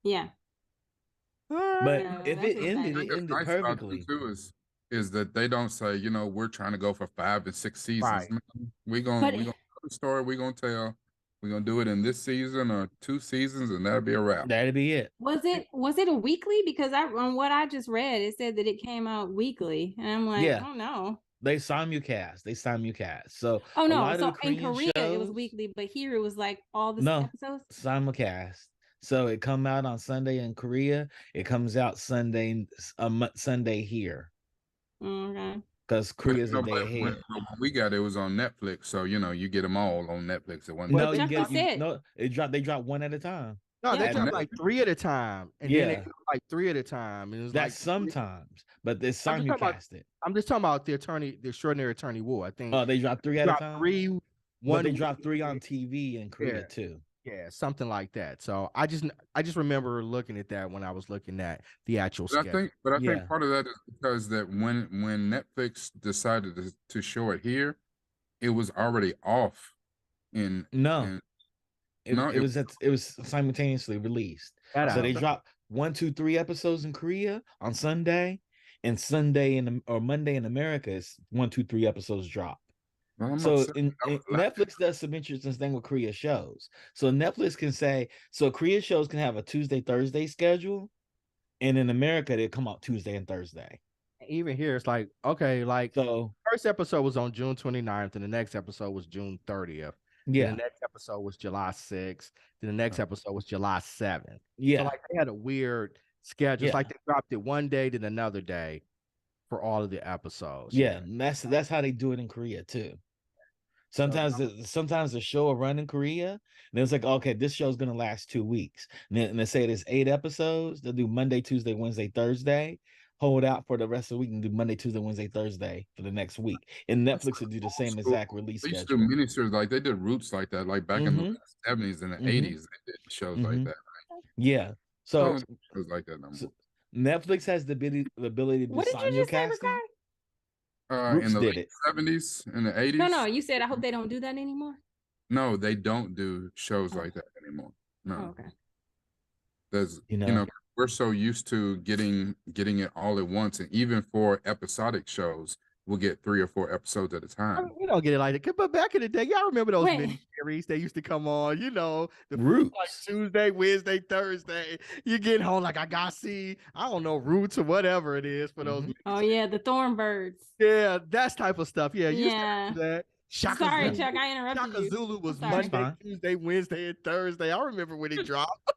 Yeah. But if it ended perfectly. Too is that they don't say, we're trying to go for 5 and 6 seasons. Right. We're gonna tell the story. We're gonna tell. We're gonna do it in this season or 2 seasons, and that'll be a wrap. That'll be it. Was it a weekly? Because on what I just read, it said that it came out weekly, and I'm like, oh no. They simulcast. So so in Korea it was weekly, but here it was like all the episodes simulcast. So it come out on Sunday in Korea. It comes out Sunday here. Okay. because Korea's a day when ahead. we got it was on Netflix, so you get them all on Netflix at one. No, But you Chuck get said- no. They drop one at a time. No, they Yeah. drop like 3 at a time, and then it like 3 at a time. And it was That's like sometimes, but it's simulcasted. I'm just talking about the Extraordinary Attorney War. I think. Oh, they drop 3 at a time. 3, But one. they drop 3 on TV in Korea too. Yeah, something like that. So I just remember looking at that when I was looking at the actual schedule. I think part of that is because that when Netflix decided to show it here, it was already off. It was simultaneously released. So they dropped 1, 2, 3 episodes in Korea on Sunday, and Monday in America is 1, 2, 3 episodes drop. So Netflix does some interesting thing with Korea shows. So Netflix can say, so Korea shows can have a Tuesday, Thursday schedule, and in America they come out Tuesday and Thursday. Even here, it's like, okay, like so first episode was on June 29th, and the next episode was June 30th. Yeah. And the next episode was July 6th. Then the next episode was July 7th. Yeah. So like they had a weird schedule. It's like they dropped it one day, then another day for all of the episodes. Yeah, and that's how they do it in Korea too. Sometimes the show will run in Korea, and it's like, okay, this show's gonna last 2 weeks. And they say there's 8 episodes. They'll do Monday, Tuesday, Wednesday, Thursday. Hold out for the rest of the week and do Monday, Tuesday, Wednesday, Thursday for the next week. And Netflix will do the same exact release schedule. They used to do miniseries, like they did Roots like that, like back in the 70s and the 80s. They did shows like that. Yeah. So shows like that no more. Netflix has the ability to do what did you just say, Ricardo? In the late 70s and the 80s. No, you said I hope they don't do that anymore. No, they don't do shows like that anymore. No. Oh, okay. There's we're so used to getting it all at once, and even for episodic shows, we'll get 3 or 4 episodes at a time. We don't get it like that. But back in the day, y'all remember those mini series they used to come on, the Roots, like Tuesday, Wednesday, Thursday. You get home like I gotta see, I don't know, Roots or whatever it is for those. Oh yeah, the Thornbirds. Yeah, that type of stuff. Yeah, yeah. That. Sorry, Zulu. Chuck, I interrupted Shaka you. Zulu was Monday, Tuesday, Wednesday, and Thursday. I remember when it dropped.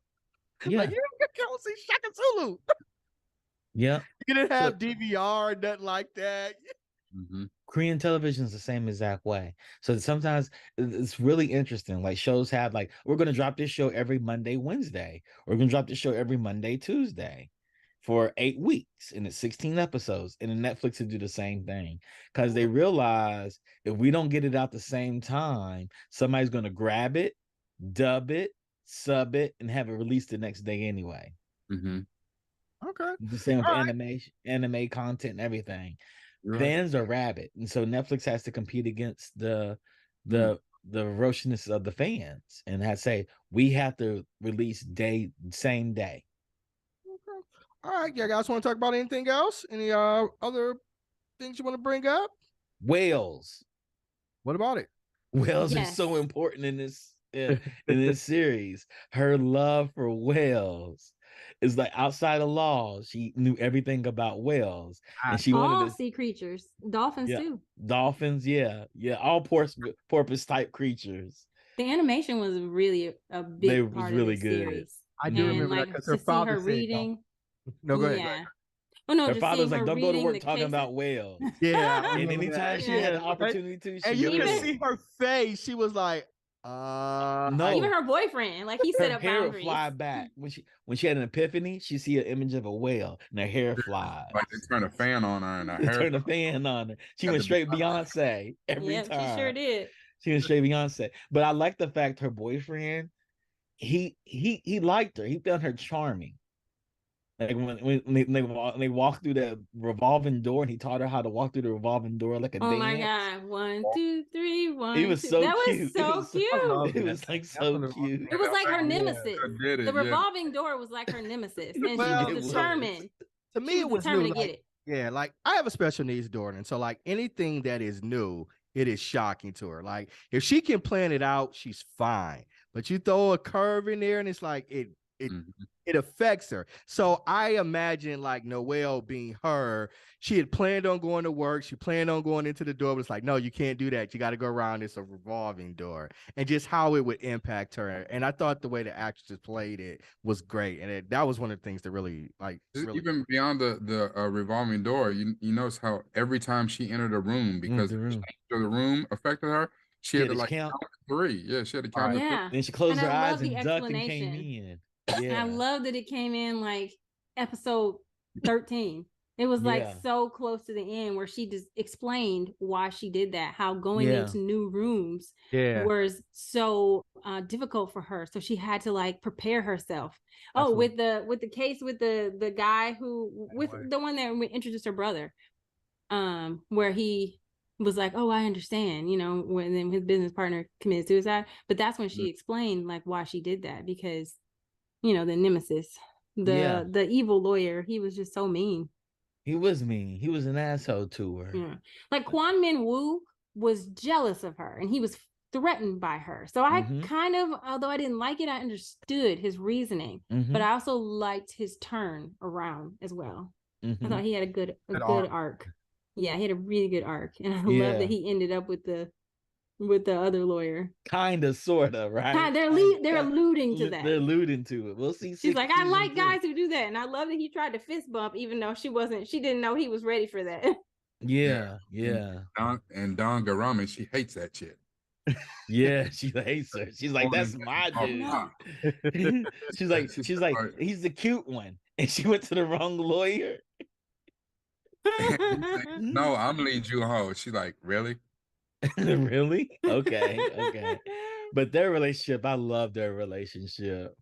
Yeah. Like, you don't see Shaka Zulu. Yeah. You didn't have DVR or nothing like that. Korean television is the same exact way. So sometimes it's really interesting. Like shows have like, we're going to drop this show every Monday, Wednesday. We're going to drop this show every Monday, Tuesday for 8 weeks, and it's 16 episodes. And then Netflix will do the same thing because they realize if we don't get it out the same time, somebody's going to grab it, dub it, sub it, and have it released the next day anyway. Okay. The same with anime content and everything. Right. Fans are rabid, and so Netflix has to compete against the ferociousness of the fans, and say we have to release same day. Okay. All right, you guys want to talk about anything else? Any other things you want to bring up? Whales. What about it? Whales are so important in this series. Her love for whales is like outside of law. She knew everything about whales, and she wanted sea creatures, dolphins too. Dolphins, all porpoise type creatures. The animation was really a big part of the series. I do remember that because her father said, reading. No, go ahead. Yeah. Oh no, her father's like, don't go to work talking about whales. Yeah, and anytime she had an opportunity to, and you can see her face. She was like, no. Even her boyfriend, like he set up hair boundaries. Would fly back when she had an epiphany. She see an image of a whale and her hair flies. Like they turned a fan on her and her hair. Turned a fan on her. She went straight Beyonce every time. She sure did. She went straight Beyonce. But I like the fact her boyfriend, he liked her. He found her charming. Like when they walked through the revolving door, and he taught her how to walk through the revolving door like a dance. Oh my God! 1, 2, 3, 1. He was so cute. That was so cute. It was like so cute. It was like her nemesis. The revolving door was like her nemesis, and she was determined. To me, it was determined new. to get it. Yeah, like I have a special needs daughter, and so like anything that is new, it is shocking to her. Like if she can plan it out, she's fine. But you throw a curve in there, and it's like it it affects her. So I imagine like Noelle being her, she had planned on going to work. She planned on going into the door, but it's like, no, you can't do that. You got to go around this a revolving door, and just how it would impact her. And I thought the way the actresses played it was great. And that was one of the things that really even beyond the revolving door, you notice how every time she entered a room, because the room affected her, she had to like count 3. Yeah, she had to count 3. Then she closed her eyes and ducked and came in. Yeah. And I love that it came in like episode 13. It was like so close to the end where she just explained why she did that, how going into new rooms was so difficult for her. So she had to like prepare herself. Absolutely. With the case with the guy who with the one that introduced her brother, where he was like, oh, I understand, you know, when then his business partner committed suicide. But that's when she explained like why she did that, because you know, the nemesis, the evil lawyer, he was just so mean. He was mean. He was an asshole to her. Yeah. Like Kwon Min Woo was jealous of her and he was threatened by her. So I kind of, although I didn't like it, I understood his reasoning, but I also liked his turn around as well. I thought he had a good arc. Yeah, he had a really good arc. And I love that he ended up with the other lawyer. Kind of, sort of, right? They're alluding to that. They're alluding to it. We'll see. She's like, I like guys who do that. And I love that he tried to fist bump, even though she didn't know he was ready for that. Yeah. And Don Garami, she hates that shit. Yeah, she hates her. She's like, that's my dude. she's like, he's the cute one. And she went to the wrong lawyer. No, I'm Lee Joo-ho. She's like, really? Really? Okay. But their relationship, I love their relationship.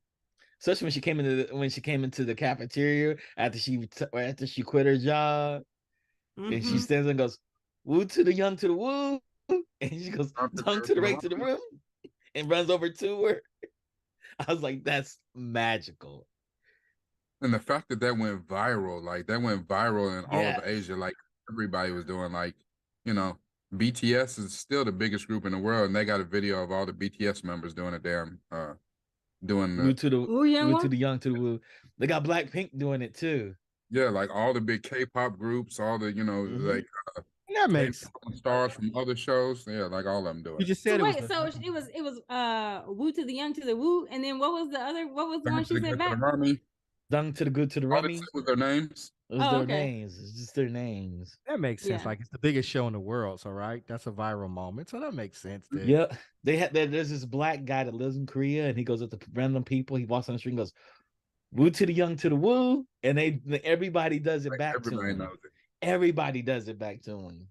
Especially when she came into the cafeteria after she quit her job, and she stands and goes, "Woo to the young to the woo," and she goes, "Tongue to the right to the room," and runs over to her. I was like, that's magical. And the fact that went viral, in all of Asia, like everybody was doing, like, you know, BTS is still the biggest group in the world, and they got a video of all the BTS members doing a damn doing the woo to the young to the woo. They got Blackpink doing it too. Yeah, like all the big K-pop groups, all the like that makes stars from other shows. Yeah, like all of them doing. You just said it was woo to the young to the woo, and then what was the one she said back? Dung to the good to the rummy. With their names. It was their names. It's just their names. That makes sense. Like, it's the biggest show in the world, so right? That's a viral moment, so that makes sense. Dude. Yeah, there's this black guy that lives in Korea, and he goes up to random people. He walks on the street and goes, "Woo to the young to the woo," and everybody does it back to him. Everybody knows it. Everybody does it back to him.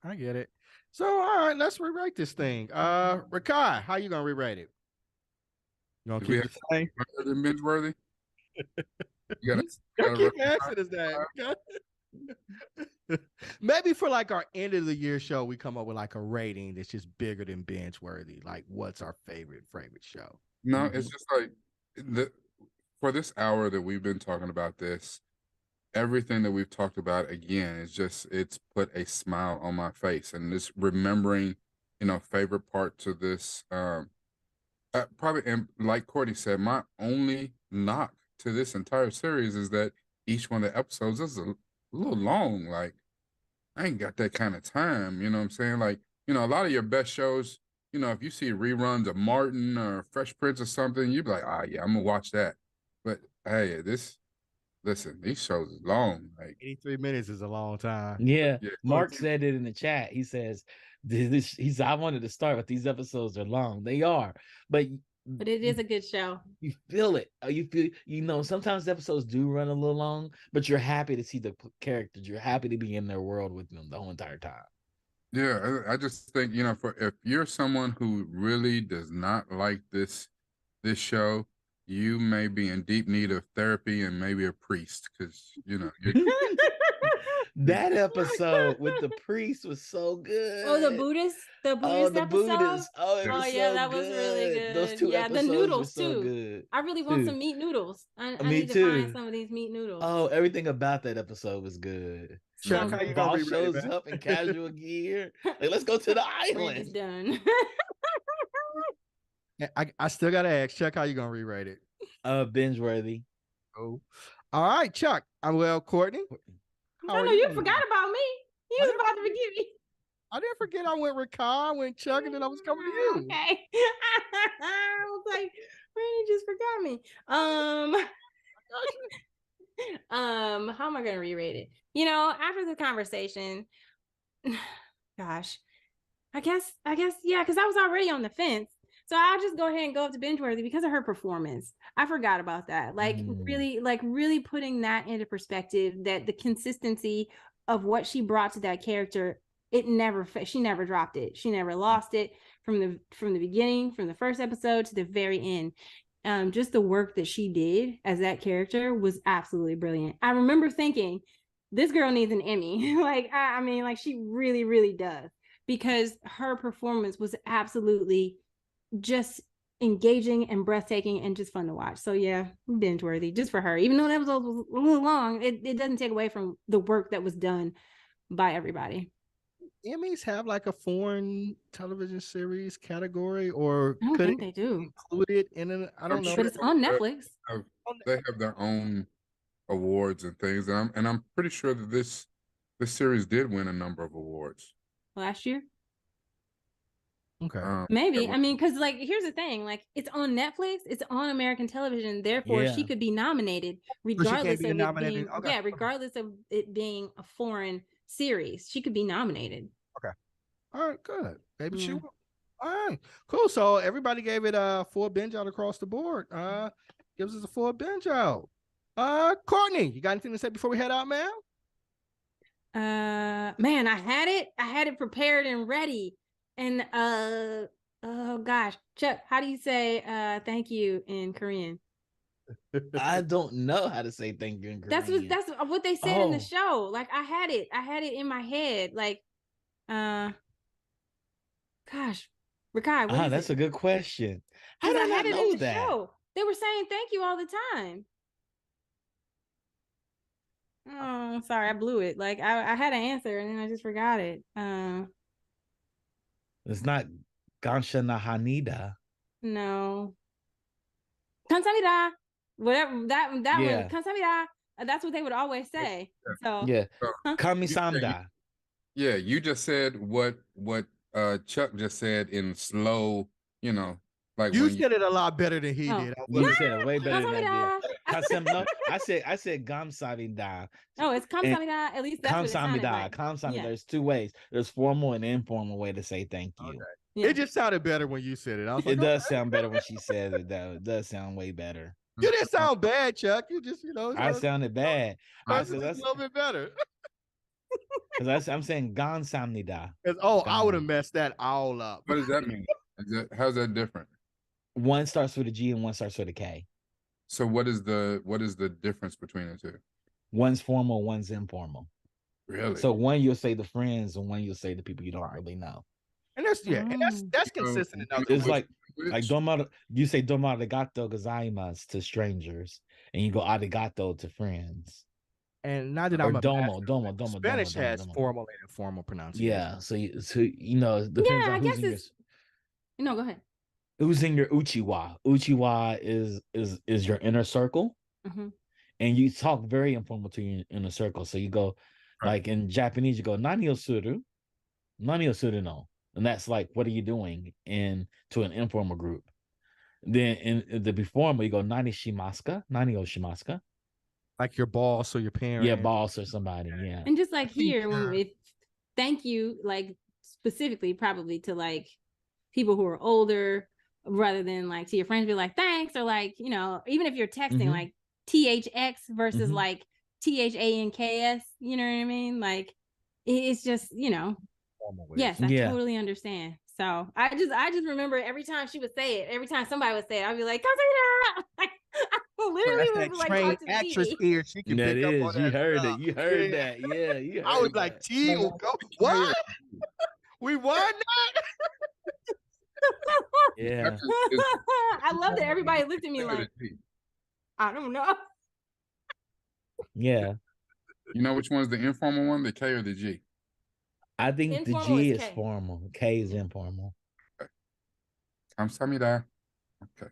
I get it. So, all right, let's rewrite this thing. Rakai, how you gonna rewrite it? You gonna keep it the same? BingeWorthy? You gotta keep asking us that. Maybe for like our end of the year show, we come up with like a rating that's just bigger than BingeWorthy. Like, what's our favorite show? No, it's just like for this hour that we've been talking about this, everything that we've talked about again is just, it's put a smile on my face, and this remembering, you know, favorite part to this. Probably, and like Courtney said, my only knock to this entire series is that each one of the episodes is a little long. Like, I ain't got that kind of time, you know what I'm saying? Like, you know, a lot of your best shows, you know, if you see reruns of Martin or Fresh Prince or something, you'd be like, yeah, I'm gonna watch that. But hey, listen, these shows is long. Like 83 minutes is a long time. Yeah. Mark said it in the chat. He says, he said, I wanted to start, but these episodes are long. They are, but it is a good show. You feel it. You feel, you know, sometimes the episodes do run a little long, but you're happy to see the characters. You're happy to be in their world with them the whole entire time. Yeah, I just think, you know, if you're someone who really does not like this show, you may be in deep need of therapy and maybe a priest, because, you know, that episode with the priest was so good. Oh, the Buddhist episode. Buddhist. Yeah, that was really good. Those two episodes, the noodles were so too. Good. I really want some meat noodles. I need to find some of these meat noodles. Oh, everything about that episode was good. Chuck, how you gonna shows up in casual gear. Like, let's go to the island. It's done. I still gotta ask Chuck, how you gonna rewrite it? BingeWorthy. Oh, all right, Chuck. Well, Courtney. I know you forgot about me. You was about to forgive me. I didn't forget. I went with Kai, I went Chuck, and then I was coming to you. Okay. I was like, Randy just forgot me. How am I gonna re-rate it? After the conversation, gosh, I guess, yeah, because I was already on the fence. So I'll just go ahead and go up to BingeWorthy because of her performance. I forgot about that. Really putting that into perspective, that the consistency of what she brought to that character, she never dropped it. She never lost it from the beginning, from the first episode to the very end. Just the work that she did as that character was absolutely brilliant. I remember thinking, this girl needs an Emmy. I mean, she really, really does, because her performance was absolutely just engaging and breathtaking and just fun to watch. So yeah, BingeWorthy just for her. Even though that was a little long, it doesn't take away from the work that was done by everybody. Emmys have a foreign television series category, or I don't think they do include it in an? I don't know, but it's on Netflix. They have their own awards and things, and I'm pretty sure that this series did win a number of awards last year. Okay. Maybe. I mean, because here's the thing, it's on Netflix, it's on American television, therefore she could be nominated regardless of it being regardless of it being a foreign series. She could be nominated. Okay. All right, good. Maybe she will. All right, cool. So everybody gave it a full binge out across the board. Gives us a full binge out. Courtney, you got anything to say before we head out, man? Man, I had it prepared and ready. And oh gosh, Chuck, how do you say thank you in Korean? I don't know how to say thank you in Korean. That's what they said in the show. I had it in my head. Gosh, Rikai, what is that's it? a good question. How did I not know that? Show. They were saying thank you all the time. Oh, sorry, I blew it. I had an answer and then I just forgot it. It's not Gansha Nahanida. No. Kamsahamnida. Whatever that one. Kamsahamnida. That's what they would always say. So yeah. Kamisamda. Yeah, you just said what Chuck just said in slow, you said it a lot better than he did. You said it way better than I did. No, I said Gamsamida. No, it's Kamsahamnida. At least that's what it sounded like. Kamsahamnida. There's two ways. There's formal and informal way to say thank you. Okay. Yeah. It just sounded better when you said it. It does sound better when she says it, though. It does sound way better. You didn't sound bad, Chuck. You just, I sounded bad. That's a little bit better. Because I'm saying Gamsamnida. I would have messed that all up. What does that mean? How's that different? One starts with a G and one starts with a K. So what is the difference between the two? One's formal, one's informal. Really? So one you'll say the friends, and one you'll say the people you don't really know. And that's consistent enough. It's like domo, you say domo arigato gozaimasu to strangers, and you go arigato to friends. And not that I'm a domo. Spanish has formal and informal pronunciation. Yeah, so it depends on who's in your. No, go ahead. Who's in your uchiwa? Uchiwa is your inner circle, and you talk very informal to your inner circle. So you go, like in Japanese, you go nani o suru no, and that's like, what are you doing? To an informal group. Then in the formal, you go nani o shimaska, like your boss or your parent. Yeah, boss or somebody. Yeah, and just like here, when thank you, specifically probably to people who are older, rather than to your friends, be like thanks, or even if you're texting THX versus THANKS, you know what I mean? It's just yes, I totally understand. So I just remember every time she would say it, every time somebody would say it, I'd be like, come say that. I literally would trained actress here. She can pick up on that. You heard it. You heard that. Yeah, you heard I was like, T will go. What? We won that? Yeah. I love that everybody looked at me like, I don't know. Yeah. You know which one's the informal one, the K or the G? I think informal the G is formal. K is informal. Kamsahamnida. Okay.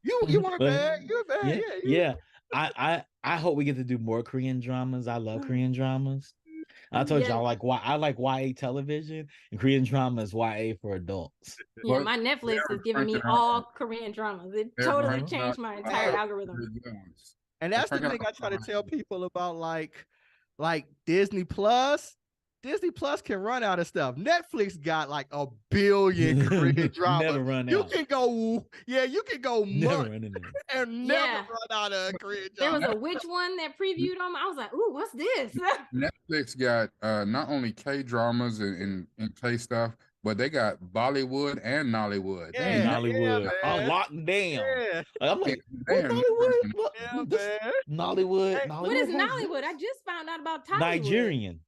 You You weren't bad. You were bad. Yeah. I hope we get to do more Korean dramas. I love Korean dramas. I told y'all like why I like YA television, and Korean drama is YA for adults. Yeah, my Netflix is giving me all Korean dramas. It totally changed my entire algorithm. And that's the thing I try to tell people about like Disney Plus. Disney Plus can run out of stuff. Netflix got like 1 billion Korean dramas. Never run you out. Can go, you can go never and never run out of Korean dramas. There was a witch one that previewed them. I was like, ooh, what's this? Netflix got not only K dramas and K stuff, but they got Bollywood and Nollywood. Yeah, Nollywood. I'm locked down. Yeah. I'm like, what Nollywood? Nollywood. What is Nollywood? I just found out about Tollywood.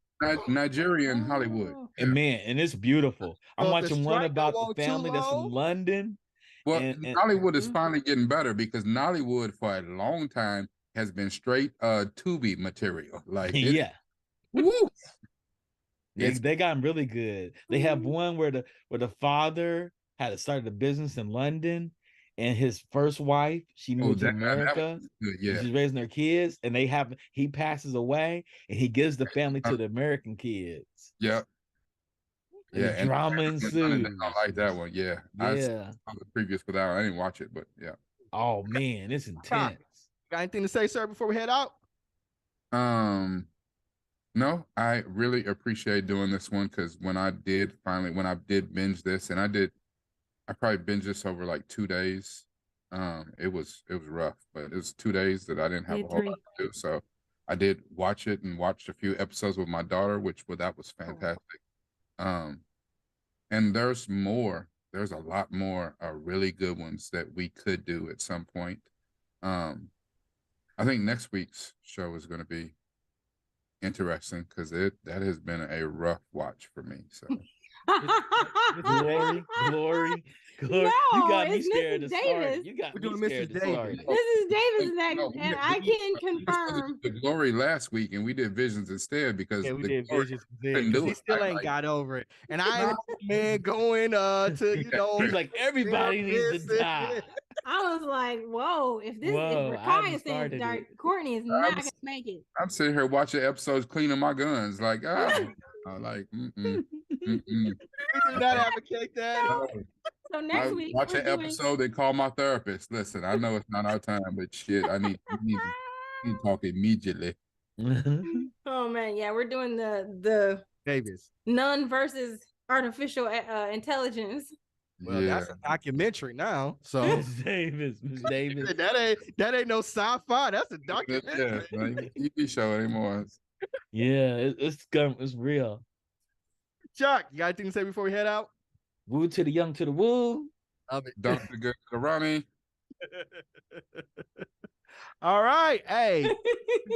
Nigerian Hollywood. And man, and it's beautiful. I'm watching one about the family that's in London. Well, Nollywood is finally getting better because Nollywood for a long time has been straight Tubi material. Like woo. They got really good. They have one where the father had started a business in London, and his first wife, she moved to America. She's raising their kids, and he passes away, and he gives the family to the American kids. Yep. And drama ensues. I like that one. Yeah. I saw the previous for that one. I didn't watch it, but yeah. Oh man, it's intense. Got anything to say, sir, before we head out? No, I really appreciate doing this one because when I did binge this, and I probably binged this over like 2 days. It was rough, but it was 2 days that I didn't have a whole lot to do. So I did watch it and watched a few episodes with my daughter, that was fantastic. And there's a lot more really good ones that we could do at some point. I think next week's show is going to be interesting because that has been a rough watch for me. So glory. No, you got me scared Mrs. to start. You got me scared to start. Mrs. Davis next, and I can confirm the glory last week, and we did visions instead because we did visions instead. He still ain't got over it, and I ain't man going to He's like everybody needs to die. I was like, whoa, if Rakai is saying dark, Courtney is not gonna make it. I'm sitting here watching episodes cleaning my guns, like like We do not advocate that. So next week, watch an episode and call my therapist. Listen, I know it's not our time, but shit, I need to talk immediately. Oh man, yeah, we're doing the Davis none versus artificial intelligence. Well, that's a documentary now. So Miss Davis. that ain't no sci-fi. That's a documentary. Yeah, like TV show anymore. Yeah, it's real. Chuck, you got anything to say before we head out? Woo to the young to the woo. Dr. Good Karami. All right. Hey,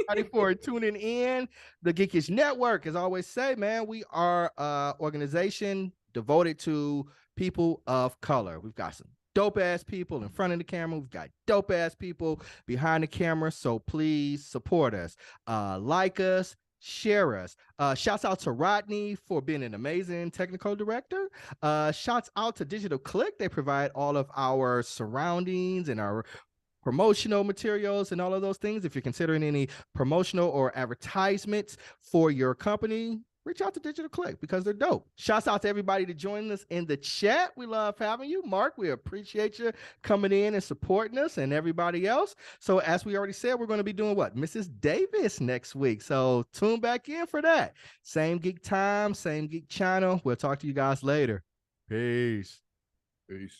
everybody for tuning in. The Geekish Network, as I always say, man, we are an organization devoted to people of color. We've got some dope ass people in front of the camera. We've got dope ass people behind the camera. So please support us. Like us. Share us. Shouts out to Rodney for being an amazing technical director. Shouts out to Digital Click. They provide all of our surroundings and our promotional materials and all of those things. If you're considering any promotional or advertisements for your company, reach out to Digital Click because they're dope. Shouts out to everybody to join us in the chat. We love having you. Mark, we appreciate you coming in and supporting us and everybody else. So as we already said, we're going to be doing what? Mrs. Davis next week. So tune back in for that. Same geek time, same geek channel. We'll talk to you guys later. Peace. Peace.